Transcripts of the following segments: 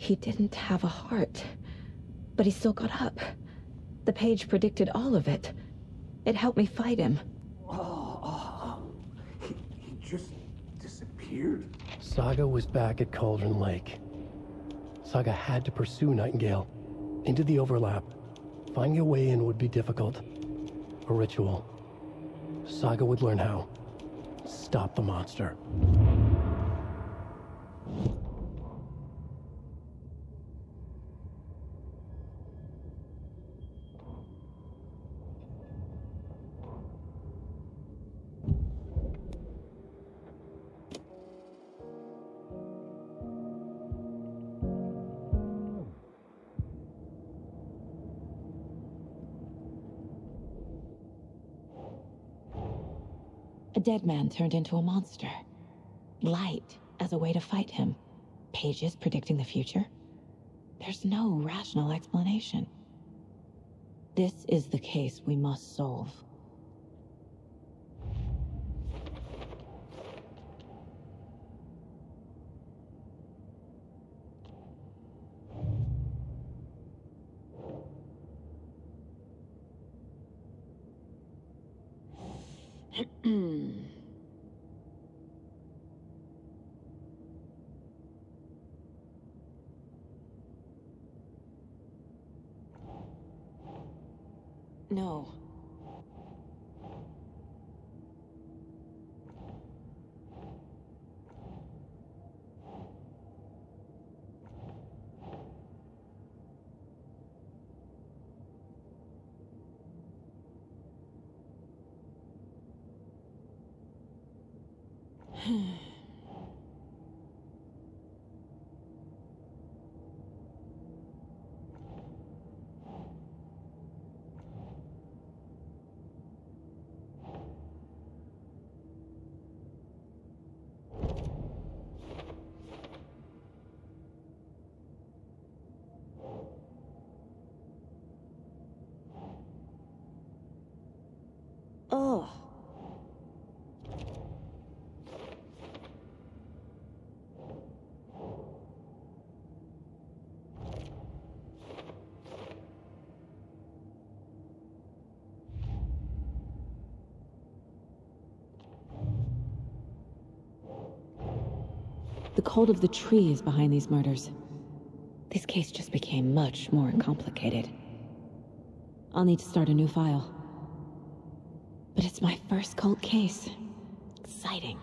He didn't have a heart, but he still got up. The page predicted all of it. It helped me fight him. He just disappeared? Saga was back at Cauldron Lake. Saga had to pursue Nightingale into the overlap. Finding a way in would be difficult. A ritual. Saga would learn how. Stop the monster. A dead man turned into a monster. Light as a way to fight him. Pages predicting the future. There's no rational explanation. This is the case we must solve. No. Oh. The cult of the tree is behind these murders. This case just became much more complicated. I'll need to start a new file. But it's my first cult case. Exciting.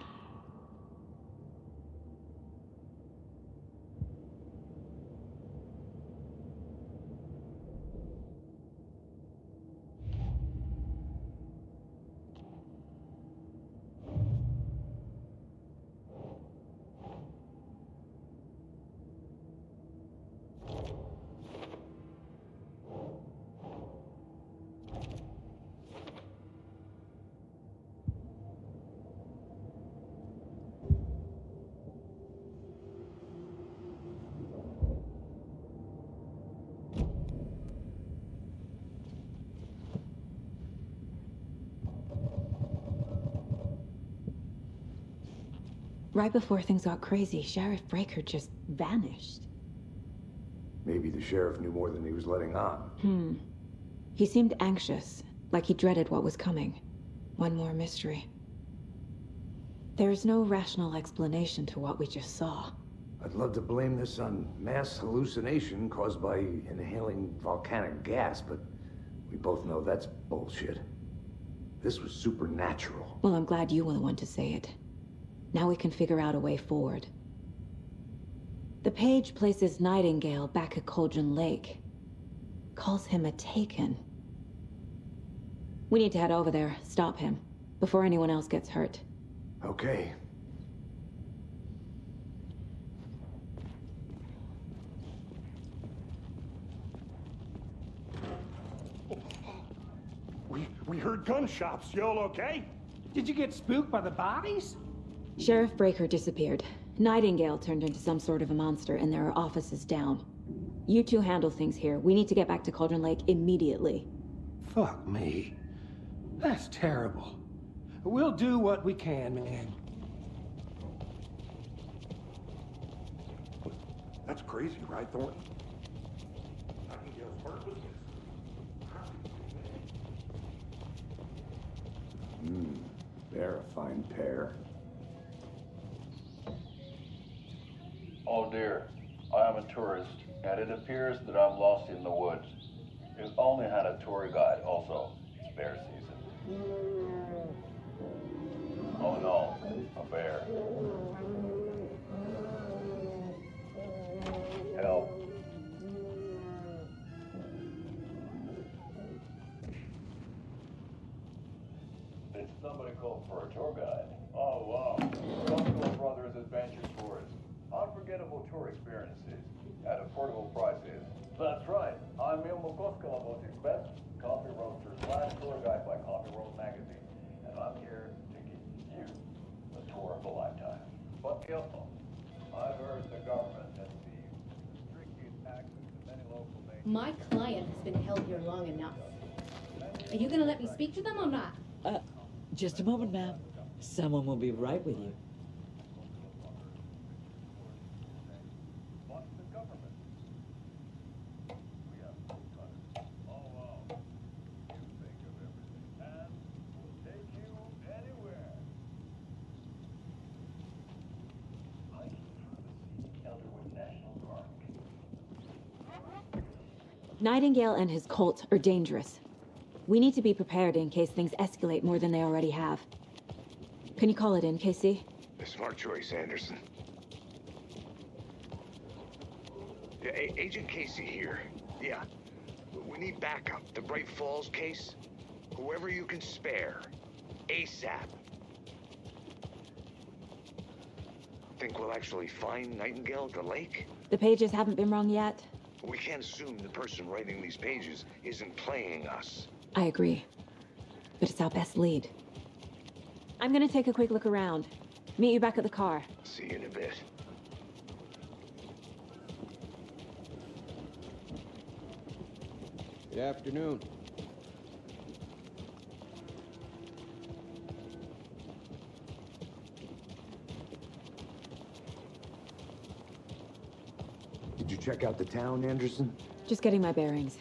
Right before things got crazy, Sheriff Breaker just vanished. Maybe the sheriff knew more than he was letting on. He seemed anxious, like he dreaded what was coming. One more mystery. There is no rational explanation to what we just saw. I'd love to blame this on mass hallucination caused by inhaling volcanic gas, but we both know that's bullshit. This was supernatural. Well, I'm glad you were the one to say it. Now we can figure out a way forward. The page places Nightingale back at Cauldron Lake. Calls him a taken. We need to head over there, stop him, before anyone else gets hurt. Okay. We heard gunshots. You all okay? Did you get spooked by the bodies? Sheriff Breaker disappeared. Nightingale turned into some sort of a monster, and there are offices down. You two handle things here. We need to get back to Cauldron Lake immediately. Fuck me. That's terrible. We'll do what we can, man. That's crazy, right, Thornton? Nightingale's heart was missing. They're a fine pair. Oh dear, I am a tourist, and it appears that I'm lost in the woods. We've only had a tour guide also. It's bear season. Oh no, a bear. Help. Did somebody call for a tour guide? Oh wow. Coastal Brothers Adventure Tours. Unforgettable tour experiences at affordable prices. That's right. I'm Ilmo Koskalaboti's best coffee roaster / tour guide by Coffee Road Magazine. And I'm here to give you the tour of a lifetime. But Ilmo, I've heard the government has seized restricted access to many local nations. My client has been held here long enough. Are you gonna let me speak to them or not? Just a moment, ma'am. Someone will be right with you. But the government. We have no time. Oh wow. You think of everything. And we'll take you anywhere. Hiking through the Elderwood National Park. Nightingale and his cult are dangerous. We need to be prepared in case things escalate more than they already have. Can you call it in, KC? Smart choice, Anderson. Yeah, Agent Casey here. Yeah. We need backup. The Braitt Falls case. Whoever you can spare. ASAP. Think we'll actually find Nightingale at the lake? The pages haven't been wrong yet. We can't assume the person writing these pages isn't playing us. I agree. But it's our best lead. I'm gonna take a quick look around. Meet you back at the car. See you in a bit. Good afternoon. Did you check out the town, Anderson? Just getting my bearings.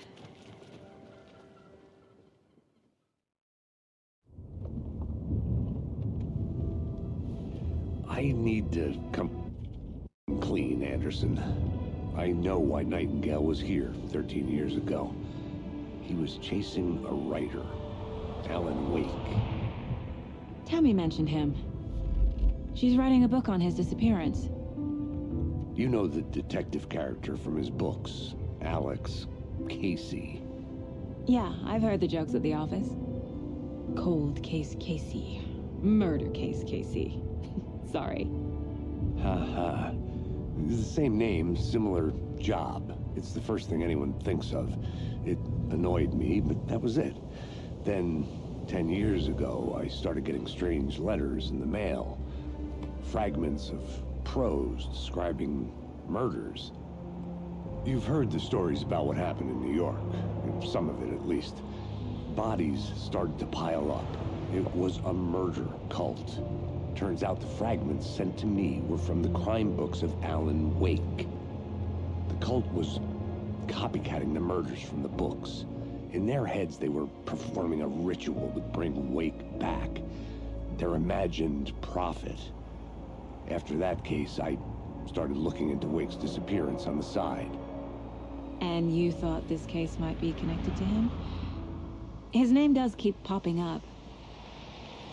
I need to come clean, Anderson. I know why Nightingale was here 13 years ago. He was chasing a writer, Alan Uэйk. Tammy mentioned him. She's writing a book on his disappearance. You know the detective character from his books, Alex Casey. Yeah, I've heard the jokes at the office. Cold case Casey. Murder case Casey. Sorry. Ha. It's the same name, similar job. It's the first thing anyone thinks of. It annoyed me, but that was it. Then, 10 years ago, I started getting strange letters in the mail. Fragments of prose describing murders. You've heard the stories about what happened in New York. Some of it, at least. Bodies started to pile up. It was a murder cult. Turns out the fragments sent to me were from the crime books of Alan Uэйk. The cult was copycatting the murders from the books. In their heads, they were performing a ritual to bring Uэйk back. Their imagined prophet. After that case, I started looking into Uэйk's disappearance on the side. And you thought this case might be connected to him? His name does keep popping up.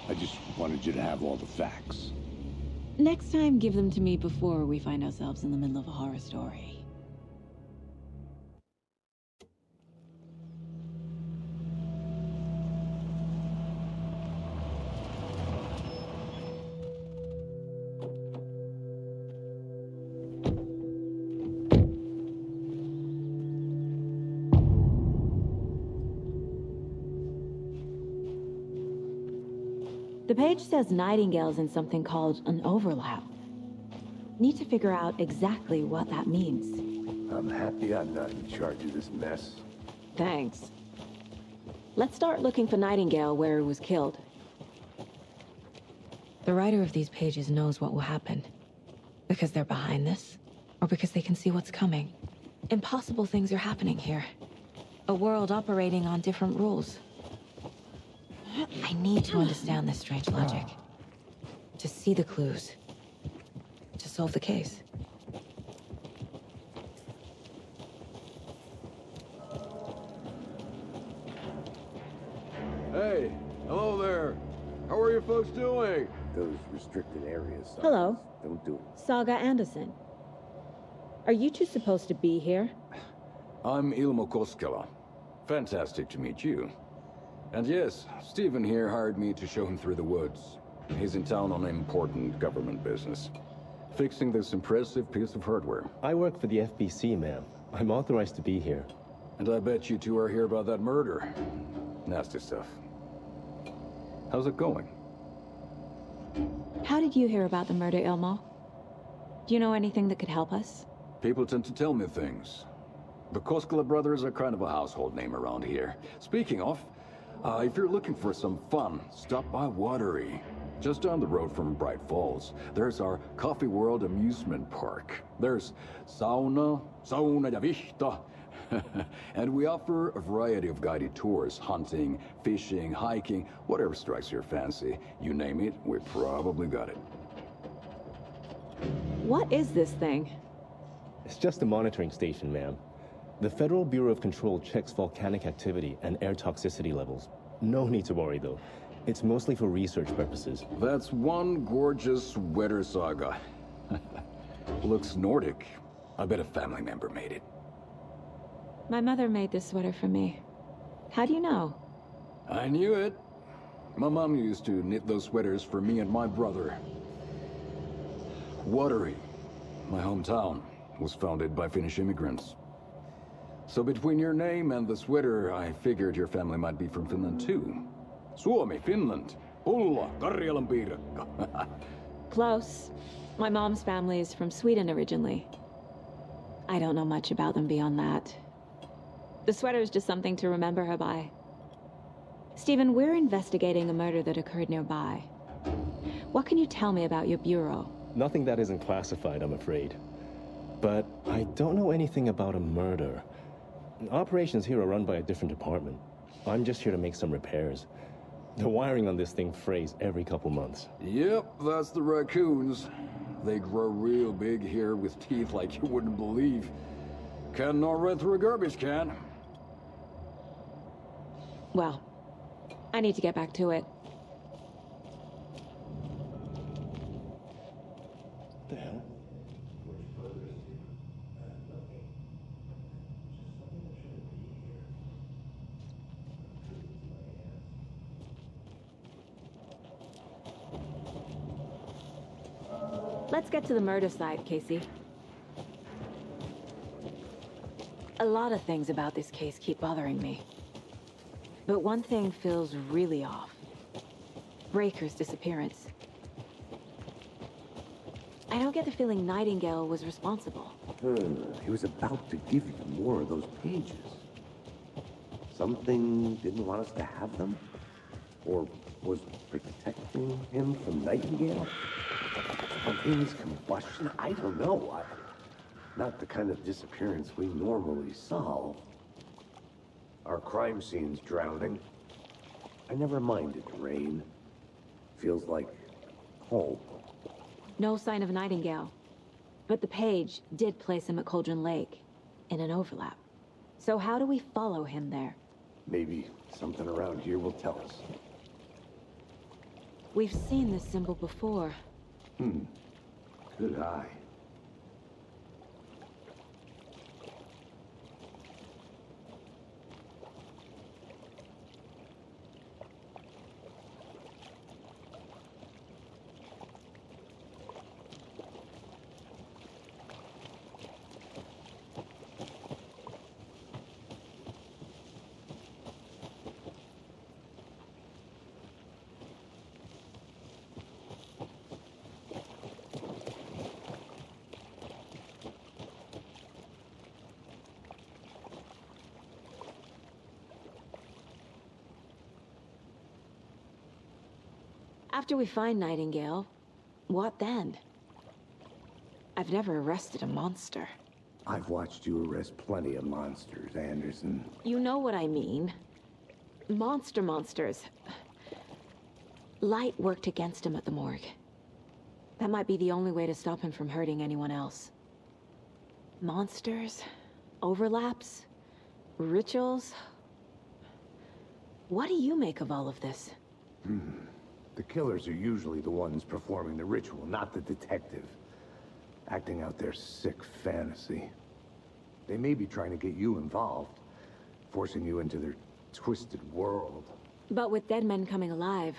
I just wanted you to have all the facts. Next time, give them to me before we find ourselves in the middle of a horror story. The page says Nightingale's in something called an overlap. Need to figure out exactly what that means. I'm happy I'm not in charge of this mess. Thanks. Let's start looking for Nightingale where he was killed. The writer of these pages knows what will happen. Because they're behind this. or because they can see what's coming. Impossible things are happening here. A world operating on different rules. I need to understand this strange logic. To see the clues. To solve the case. Hey, hello there. How are you folks doing? Those restricted areas. Hello. Don't do it. Saga Андерсон. Are you two supposed to be here? I'm Ilmo Koskela. Fantastic to meet you. And yes, Stephen here hired me to show him through the woods. He's in town on important government business. Fixing this impressive piece of hardware. I work for the FBC, ma'am. I'm authorized to be here. And I bet you two are here about that murder. Nasty stuff. How's it going? How did you hear about the murder, Ilmo? Do you know anything that could help us? People tend to tell me things. The Koskela brothers are kind of a household name around here. Speaking of, if you're looking for some fun, stop by Watery. Just down the road from Bright Falls, there's our Coffee World amusement park. There's sauna ja vihta. And we offer a variety of guided tours, hunting, fishing, hiking, whatever strikes your fancy. You name it, we probably got it. What is this thing? It's just a monitoring station, ma'am. The Federal Bureau of Control checks volcanic activity and air toxicity levels. No need to worry, though. It's mostly for research purposes. That's one gorgeous sweater, Saga. Looks Nordic. I bet a family member made it. My mother made this sweater for me. How do you know? I knew it. My mom used to knit those sweaters for me and my brother. Watery, my hometown, was founded by Finnish immigrants. So between your name and the sweater, I figured your family might be from Finland too. Suomi, Finland. Ulla, Karjalan piirakka. Close. My mom's family is from Sweden originally. I don't know much about them beyond that. The sweater is just something to remember her by. Stephen, we're investigating a murder that occurred nearby. What can you tell me about your bureau? Nothing that isn't classified, I'm afraid. But I don't know anything about a murder. Operations here are run by a different department. I'm just here to make some repairs. The wiring on this thing frays every couple months. Yep, that's the raccoons. They grow real big here with teeth like you wouldn't believe. Can not run through a garbage can. Well, I need to get back to it. What the hell? Let's get to the murder site, Casey. A lot of things about this case keep bothering me. But one thing feels really off. Breaker's disappearance. I don't get the feeling Nightingale was responsible. He was about to give you more of those pages. Something didn't want us to have them? Or was protecting him from Nightingale? Spontaneous combustion? I don't know. Not the kind of disappearance we normally solve. Our crime scene's drowning. I never minded rain. Feels like home. No sign of Nightingale. But the page did place him at Cauldron Lake, in an overlap. So how do we follow him there? Maybe something around here will tell us. We've seen this symbol before. Good eye. After we find Nightingale, what then? I've never arrested a monster. I've watched you arrest plenty of monsters, Anderson. You know what I mean. Monsters. Light worked against him at the morgue. That might be the only way to stop him from hurting anyone else. Monsters? Overlaps? Rituals? What do you make of all of this? The killers are usually the ones performing the ritual, not the detective. Acting out their sick fantasy. They may be trying to get you involved, forcing you into their twisted world. But with dead men coming alive,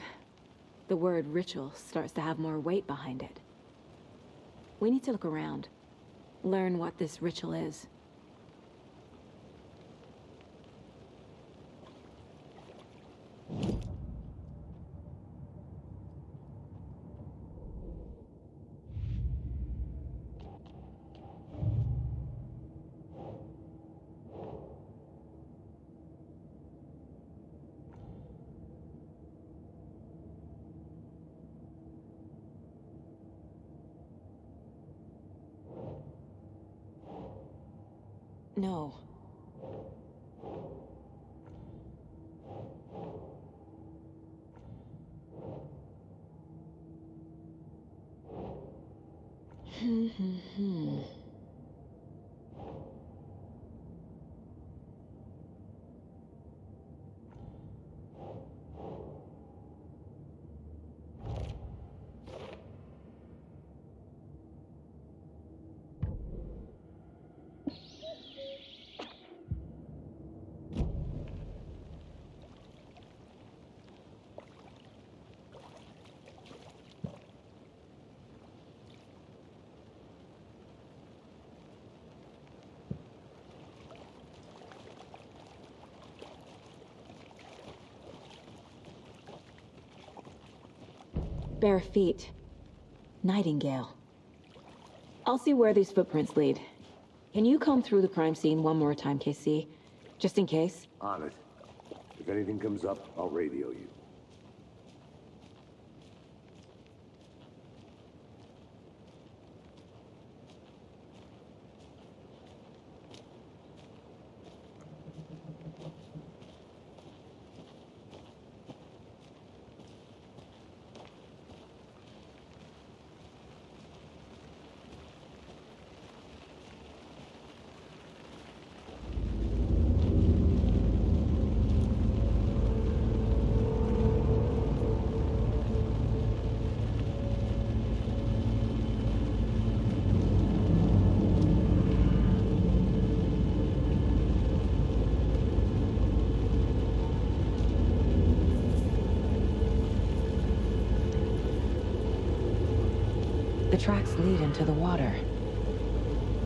the word ritual starts to have more weight behind it. We need to look around, learn what this ritual is. No. Bare feet. Nightingale. I'll see where these footprints lead. Can you comb through the crime scene one more time, KC? Just in case? On it. If anything comes up, I'll radio you. The tracks lead into the water.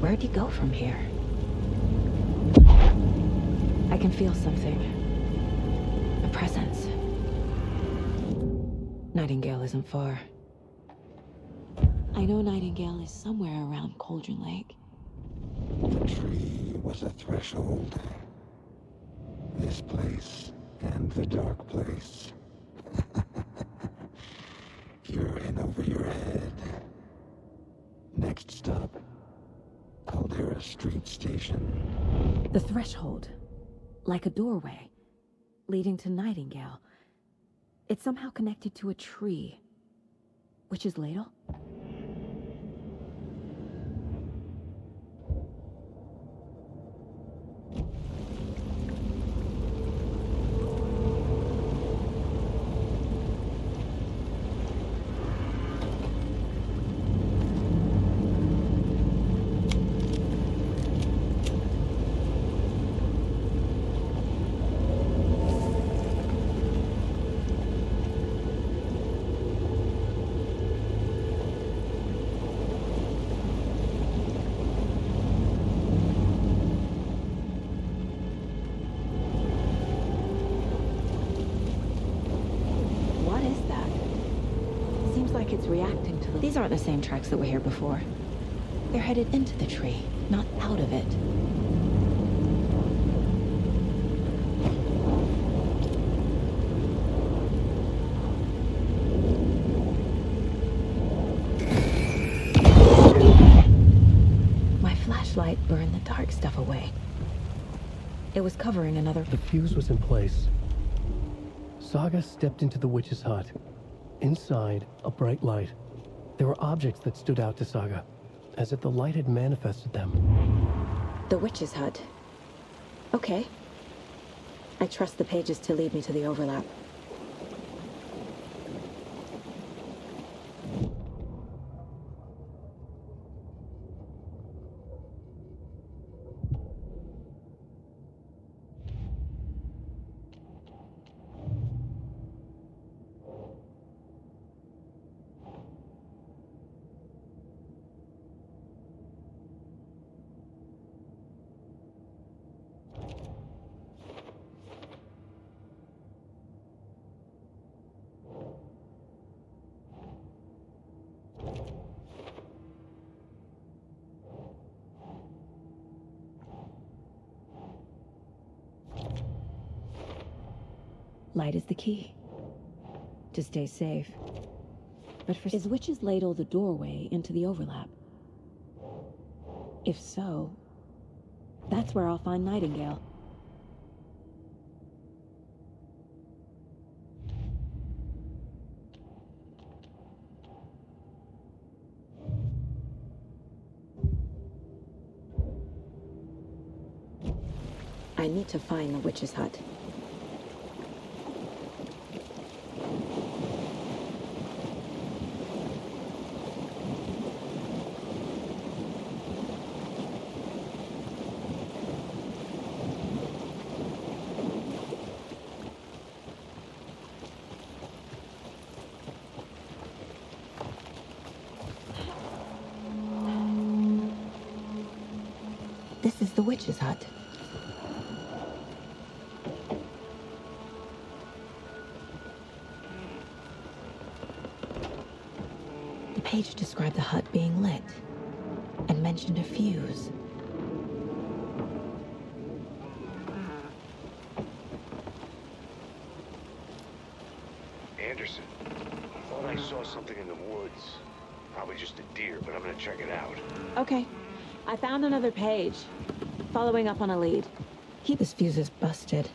Where'd he go from here? I can feel something. A presence. Nightingale isn't far. I know Nightingale is somewhere around Cauldron Lake. The tree was a threshold. This place and the dark place. You're in over your head. Next stop, Caldera Street Station. The threshold. Like a doorway. Leading to Nightingale. It's somehow connected to a tree. Witch's Ladle? It's reacting to them. These aren't the same tracks that were here before. They're headed into the tree, not out of it. light burned the dark stuff away. It was covering another... The fuse was in place. Saga stepped into the witch's hut. Inside, a bright light. There were objects that stood out to Saga, as if the light had manifested them. The witch's hut. Okay. I trust the pages to lead me to the overlap. Light is the key. To stay safe. But for... Is Witch's Ladle the doorway into the overlap? If so, that's where I'll find Nightingale. I need to find the witch's hut. This is the witch's hut. The page described the hut being lit and mentioned a fuse. Anderson, I thought I saw something in the woods. Probably just a deer, but I'm gonna check it out. Okay. I found another page. Following up on a lead. This fuse is busted.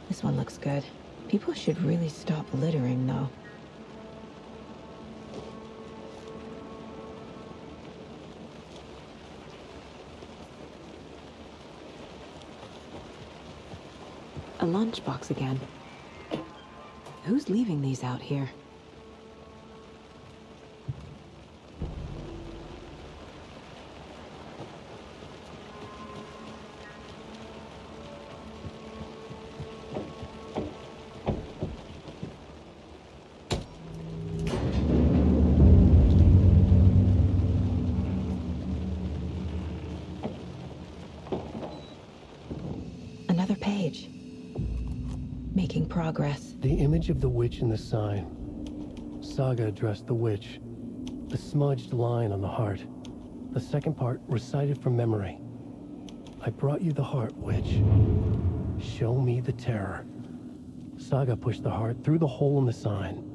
This one looks good. People should really stop littering, though. A lunchbox again. Who's leaving these out here? Another page. Making progress. The image of the witch in the sign. Saga addressed the witch. The smudged line on the heart. The second part recited from memory. I brought you the heart, witch. Show me the terror. Saga pushed the heart through the hole in the sign.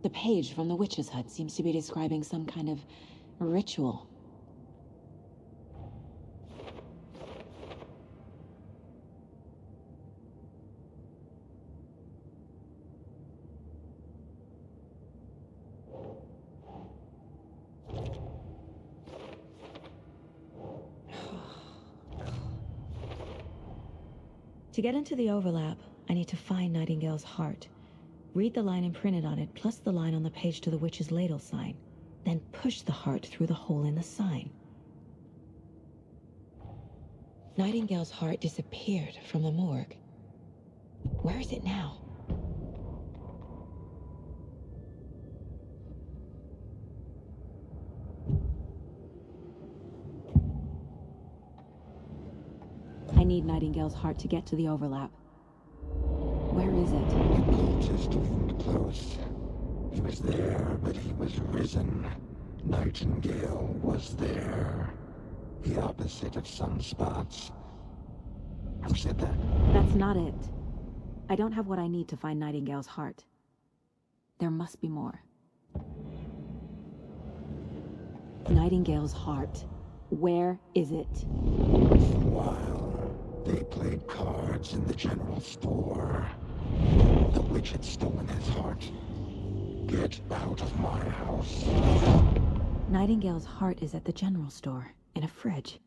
The page from the witch's hut seems to be describing some kind of ritual. To get into the overlap, I need to find Nightingale's heart. Read the line imprinted on it, plus the line on the page to the witch's ladle sign. Then push the heart through the hole in the sign. Nightingale's heart disappeared from the morgue. Where is it now? I need Nightingale's heart to get to the overlap. Where is it? The cultist leaned close. He was there, but he was risen. Nightingale was there. The opposite of sunspots. Who said that? That's not it. I don't have what I need to find Nightingale's heart. There must be more. Nightingale's heart. Where is it? For a while, they played cards in the general store. The witch had stolen his heart. Get out of my house. Nightingale's heart is at the general store, in a fridge.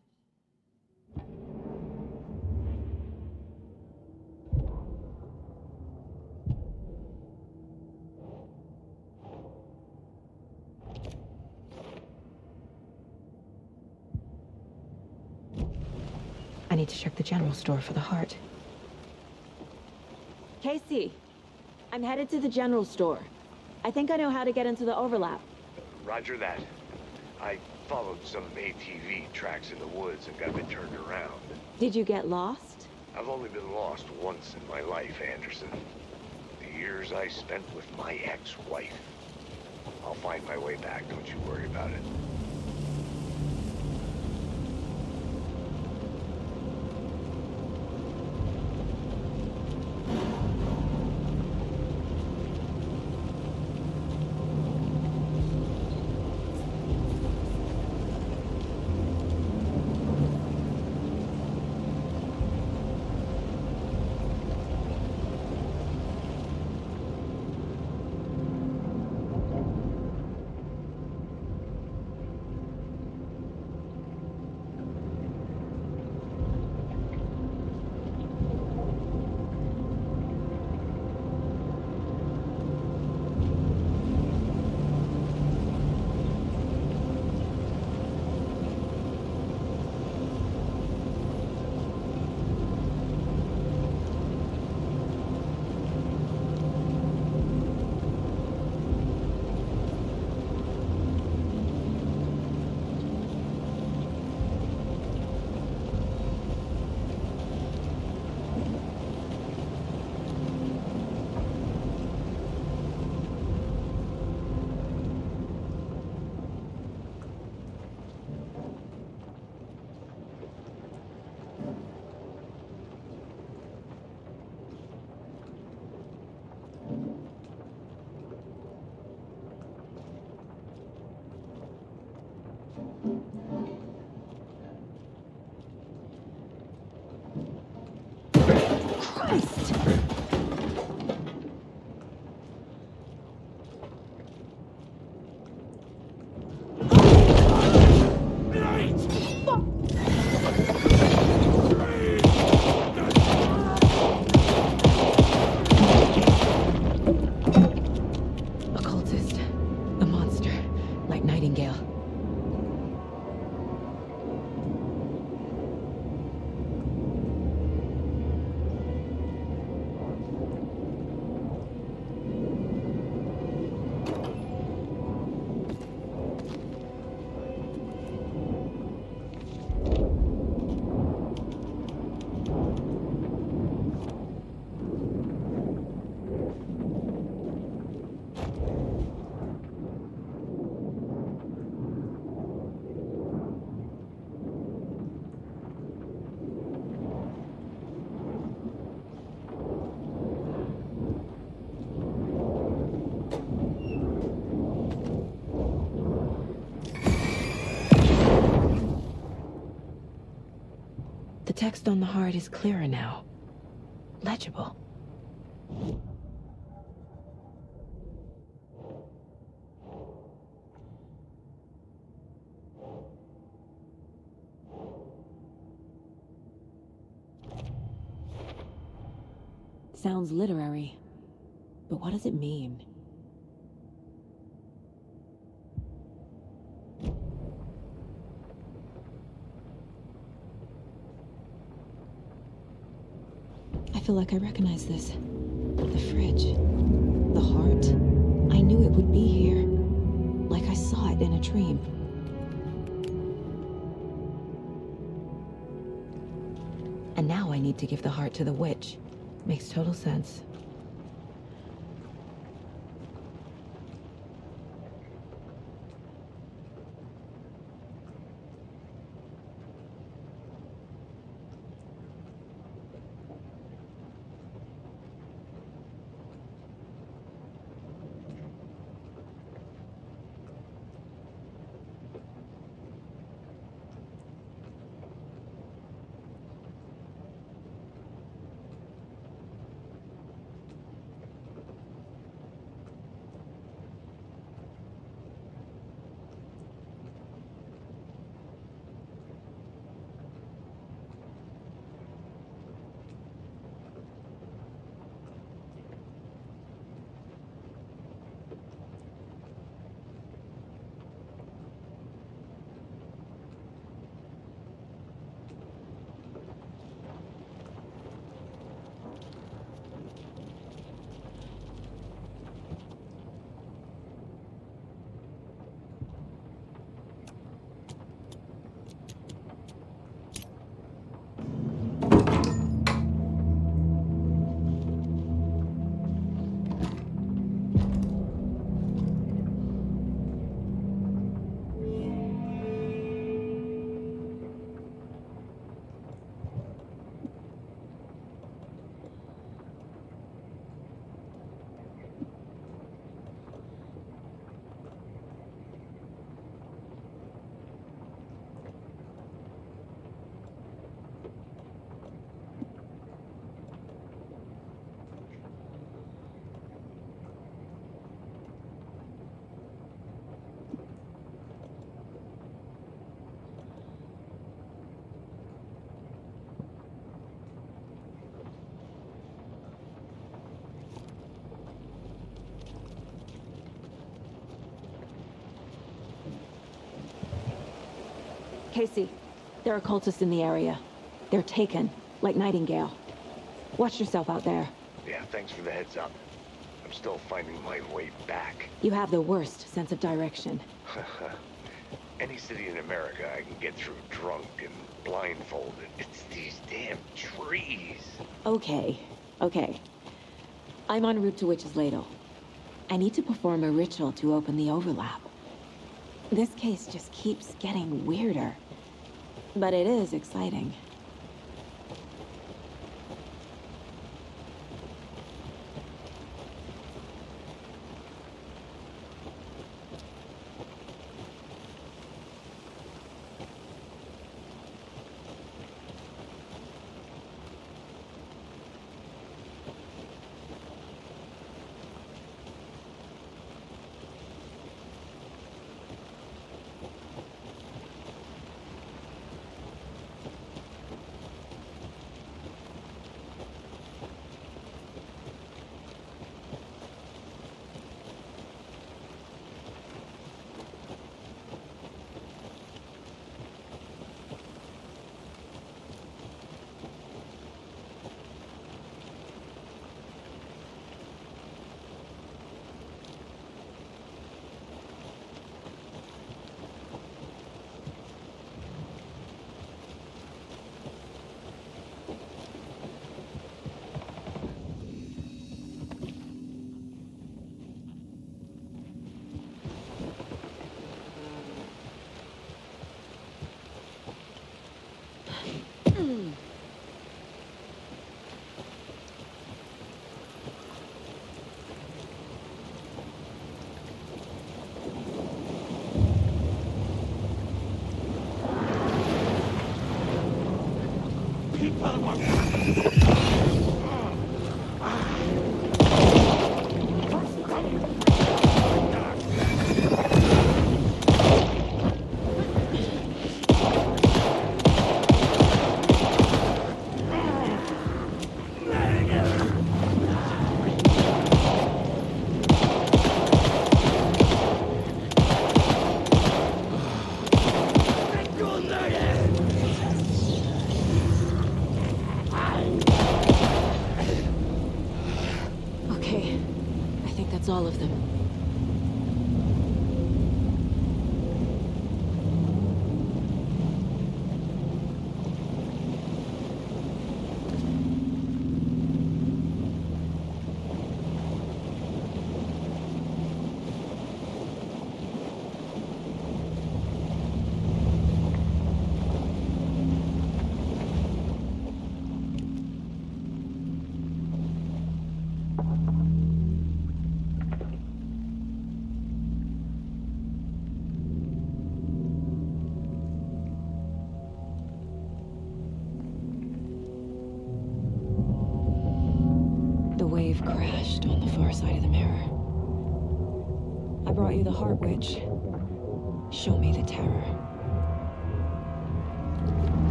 I need to check the general store for the heart. Casey, I'm headed to the general store. I think I know how to get into the overlap. Roger that. I followed some ATV tracks in the woods and got a bit turned around. Did you get lost? I've only been lost once in my life, Anderson. The years I spent with my ex-wife. I'll find my way back, don't you worry about it. The text on the heart is clearer now. Legible. sounds literary. But what does it mean? I feel like I recognize this. The fridge. The heart. I knew it would be here. Like I saw it in a dream. And now I need to give the heart to the witch. Makes total sense. Casey, there are cultists in the area. They're taken, like Nightingale. Watch yourself out there. Yeah, thanks for the heads up. I'm still finding my way back. You have the worst sense of direction. Any city in America I can get through drunk and blindfolded. It's these damn trees. Okay. I'm en route to Witch's Ladle. I need to perform a ritual to open the overlap. This case just keeps getting weirder. But it is exciting. that's all of them. Crashed on the far side of the mirror. I brought you the Heart Witch. Show me the terror.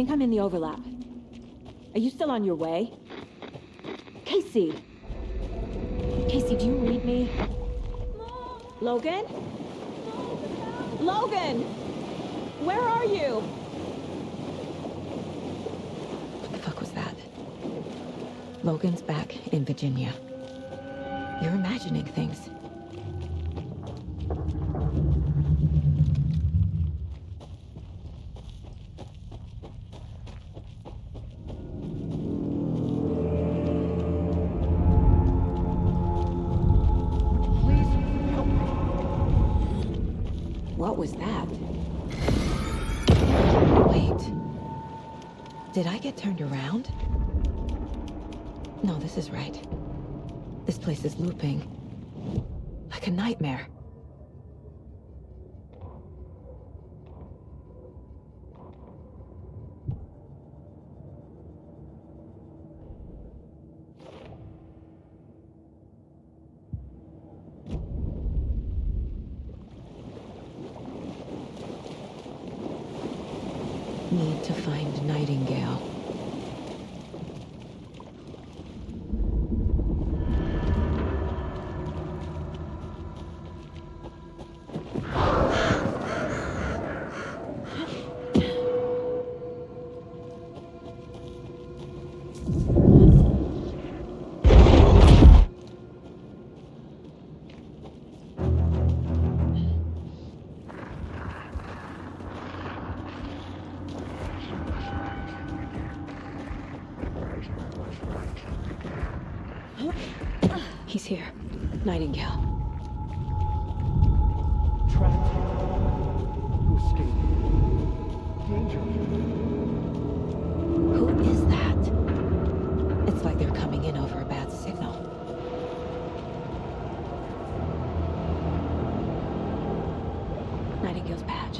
I'm in the overlap. Are you still on your way? Casey! Casey, do you read me? Mom. Logan? Logan! Where are you? What the fuck was that? Logan's back in Virginia. You're imagining things. What was that? Wait. Did I get turned around? No, this is right. This place is looping. Like a nightmare. Need to find Nightingale. He's here. Nightingale. Trapped here. To escape. Danger. Who is that? It's like they're coming in over a bad signal. Nightingale's badge.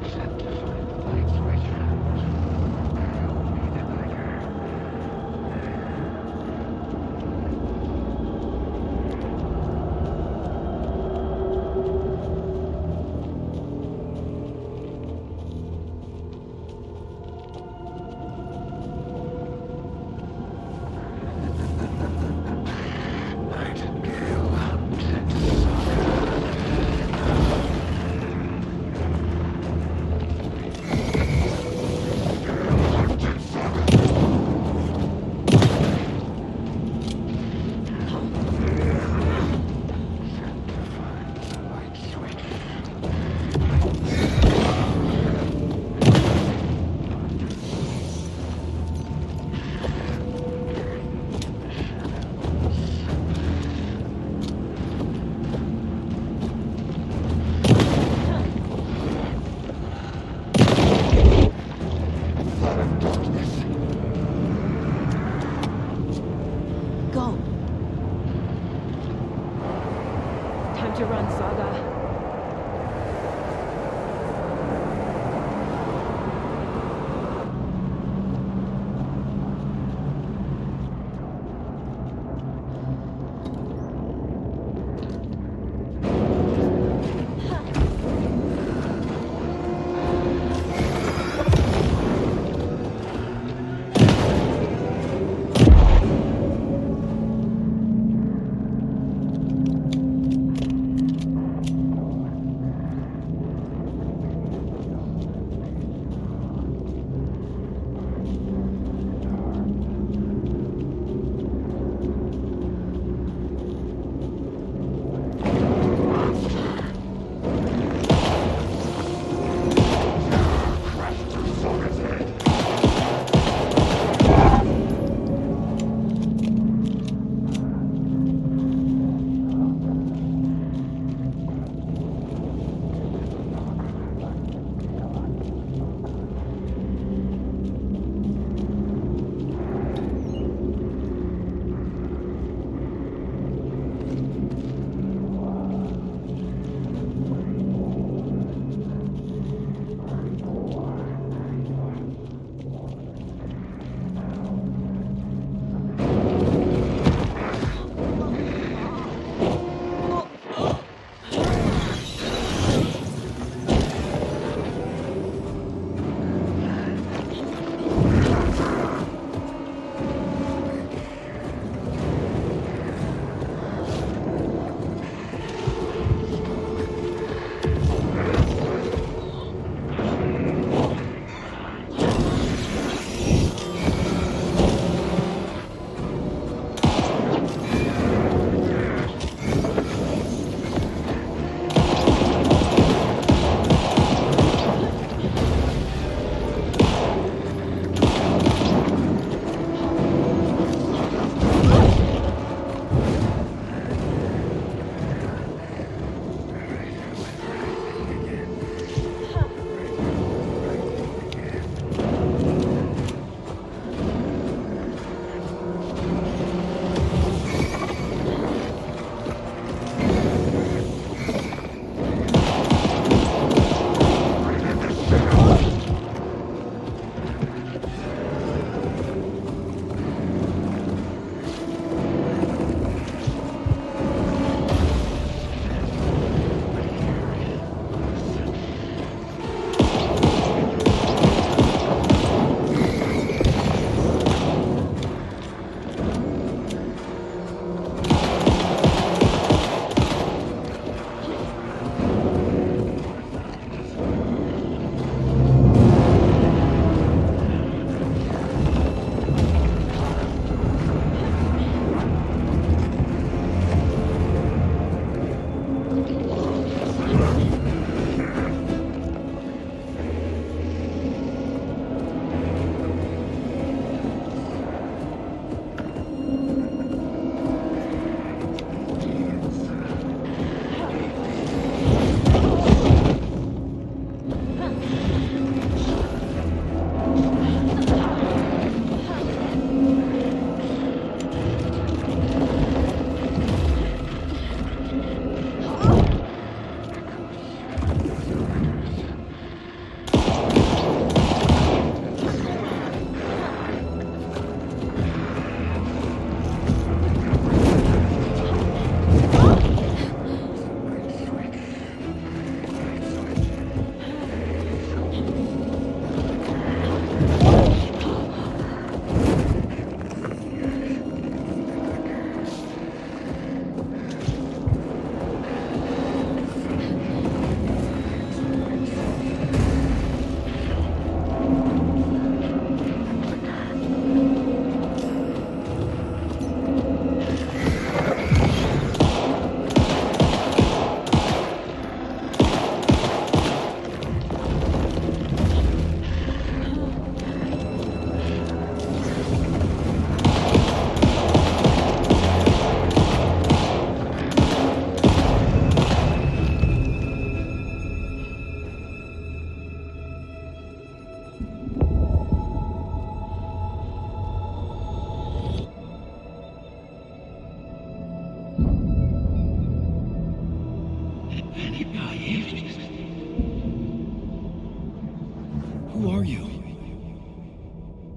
Except to find the light. to run, Saga.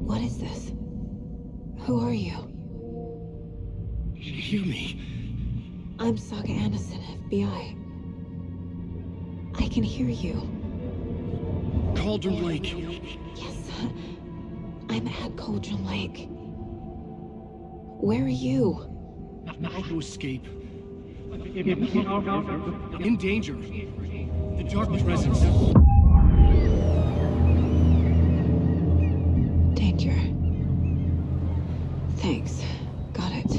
What is this? Who are you? You hear me? I'm Saga Anderson, FBI. I can hear you. Cauldron Lake. Yes, I'm at Cauldron Lake. Where are you? How to escape. In danger. The dark presence. Danger. Thanks. Got it.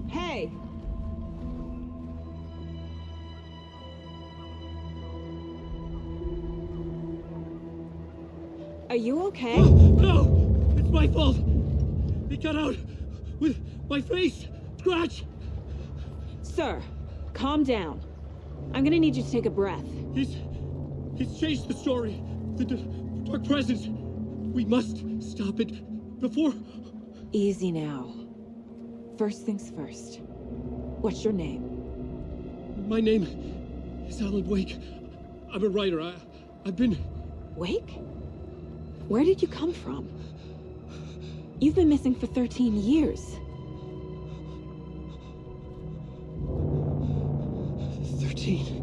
Hey! Are you okay? No! It's my fault! It got out with my face! Scratch! Sir, calm down. I'm gonna need you to take a breath. He's changed the story. The dark presence. We must stop it before... Easy now. First things first. What's your name? My name is Alan Uwaic. I'm a writer. I've been... Wake? Where did you come from? You've been missing for 13 years. 13?